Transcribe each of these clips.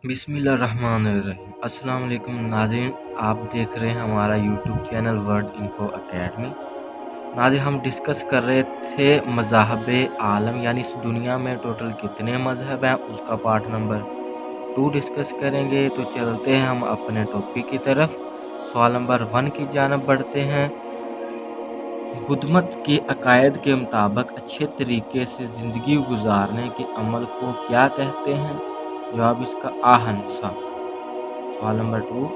बिस्मिल्लाहिर्रहमानिर्रहीम। अस्सलाम वालेकुम नाज़रीन, आप देख रहे हैं हमारा YouTube channel word info academy. नाज़रीन, हम डिस्कस कर रहे थे मज़ाहब आलम, यानी इस दुनिया में टोटल कितने मज़हब हैं, उसका पार्ट नंबर 2 डिस्कस करेंगे। तो चलते हैं हम अपने टॉपिक की तरफ। सवाल नंबर 1 की जानब बढ़ते हैं। बुद्ध मत के अकायद के मुताबिक अच्छे तरीके से ज़िंदगी गुजारने के अमल को क्या कहते हैं? जवाब इसका अहिंसा। सवाल नंबर 2,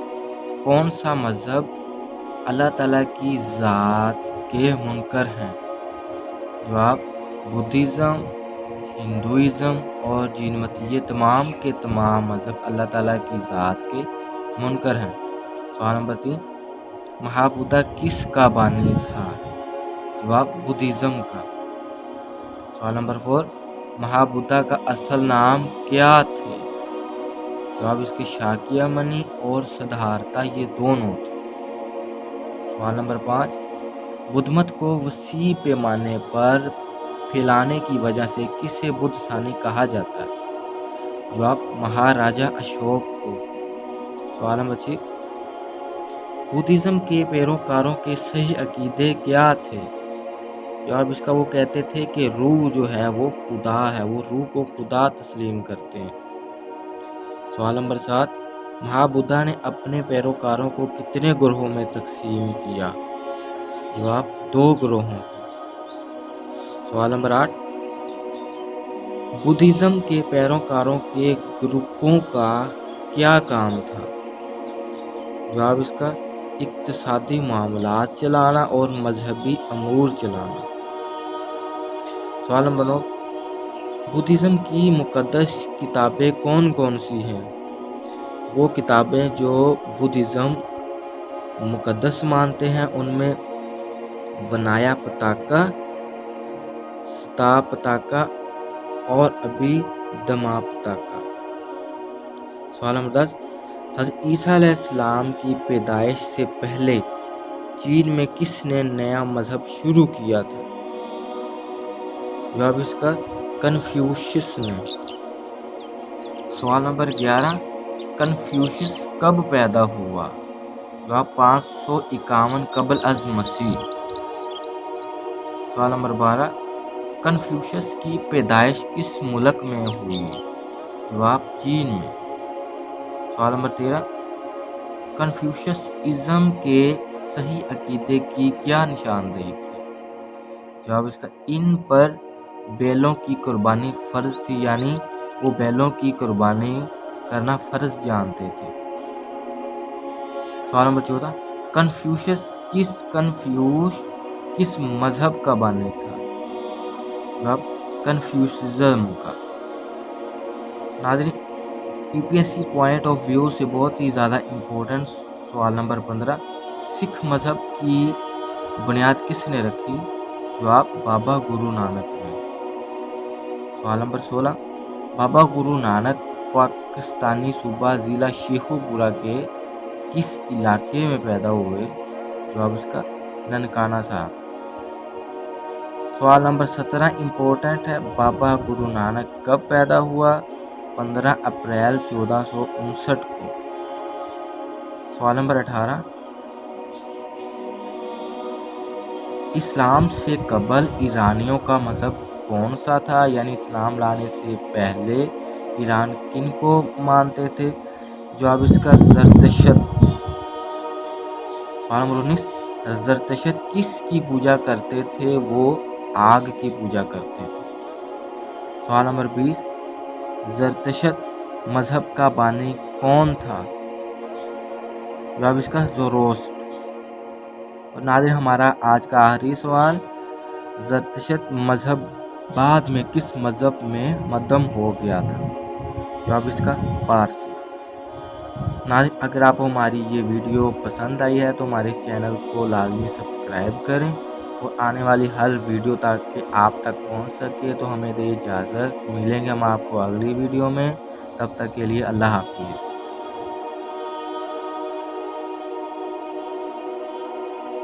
कौन सा मज़हब अल्लाह ताला की ज़ात के मुनकर हैं? जवाब बुद्धिज़्म, हिंदुइज़्म और जैन मत। ये तमाम के तमाम मज़हब अल्लाह ताला की ज़ात के मुनकर हैं। सवाल नंबर 3, महाबुद्धा किस का बानी था? जवाब बुद्धिज़्म का। सवाल नंबर 4, महाबुद्धा का असल नाम क्या थे? जवाब इसके शाक्यमणि और सिद्धार्था, ये दोनों थे। सवाल नंबर 5, बुद्ध मत को वसी पैमाने पर फैलाने की वजह से किसे बुद्ध सानी कहा जाता है? जवाब महाराजा अशोक को। सवाल नंबर 6, बुद्धिज़्म के पैरोकारों के सही अकीदे क्या थे? जवाब इसका वो कहते थे कि रूह जो है वो खुदा है, वो रूह को खुदा तस्लीम करते हैं। सवाल नंबर 7, महाबुद्धा ने अपने पैरोकारों को कितने ग्रोहों में तकसीम किया? जवाब 2 ग्रोहों। सवाल नंबर 8, बुद्धिज़्म के पैरोकारों के ग्रुपों का क्या काम था? जवाब इसका इक्तिसादी मामलात चलाना और मजहबी अमूर चलाना। सवाल नंबर 9, बुद्धिज़्म की मुक़द्दस किताबें कौन कौन सी हैं? वो किताबें जो बुद्धिज़्म मुक़द्दस मानते हैं उनमें वनाया पताका, स्ता पताका और अभिधम्मा पताका। सवाल नंबर 10, हज़रत ईसा अलैहिस्सलाम की पैदाइश से पहले चीन में किसने नया मज़हब शुरू किया था? जवाब इसका कन्फ्यूशियस ने। सवाल नंबर 11, कन्फ्यूशियस कब पैदा हुआ? जवाब 551 कबल अज़ मसीह। सवाल नंबर 12, कन्फ्यूशियस की पैदाइश किस मुल्क में हुई? जवाब चीन में। सवाल नंबर 13, कन्फ्यूशियस इज़्म के सही अकीदे की क्या निशानदेही थी? जवाब इसका इन पर बैलों की कुर्बानी फ़र्ज थी, यानी वो बैलों की कुर्बानी करना फ़र्ज जानते थे। सवाल नंबर 14, कन्फ्यूश किस मज़हब का बानी था? जवाब कन्फ्यूशिज़्म का। नाज़रीन, यूपीएससी पॉइंट ऑफ व्यू से बहुत ही ज़्यादा इम्पोर्टेंट सवाल नंबर 15, सिख मज़हब की बुनियाद किसने रखी? जवाब बाबा गुरु नानक ने। सवाल नंबर 16, बाबा गुरु नानक पाकिस्तानी सूबा ज़िला शेखुपुरा के किस इलाके में पैदा हुए? जवाब इसका ननकाना साहब। सवाल नंबर 17 इम्पोर्टेंट है, बाबा गुरु नानक कब पैदा हुआ? 15 अप्रैल 1459 को। सवाल नंबर 18, इस्लाम से कबल ईरानियों का मज़हब कौन सा था? यानी इस्लाम लाने से पहले ईरान किन को मानते थे? जवाब इसका ज़रतुश्त। सवाल नंबर 19, ज़रतुश्त किसकी पूजा करते थे? वो आग की पूजा करते थे। सवाल नंबर 20, ज़रतुश्त मज़हब का बानी कौन था? जवाब इसका ज़ोरोस्ट्र। और नाज़रीन, हमारा आज का आखिरी सवाल, ज़रतुश्त मज़हब बाद में किस मज़हब में मद्दम हो गया था? जवाब इसका पारसी। नाज़रीन, अगर आपको हमारी ये वीडियो पसंद आई है तो हमारे इस चैनल को लाजमी सब्सक्राइब करें और आने वाली हर वीडियो ताकि आप तक पहुंच सके। तो हमें दे इजाज़त, मिलेंगे हम आपको अगली वीडियो में। तब तक के लिए अल्लाह हाफिज़।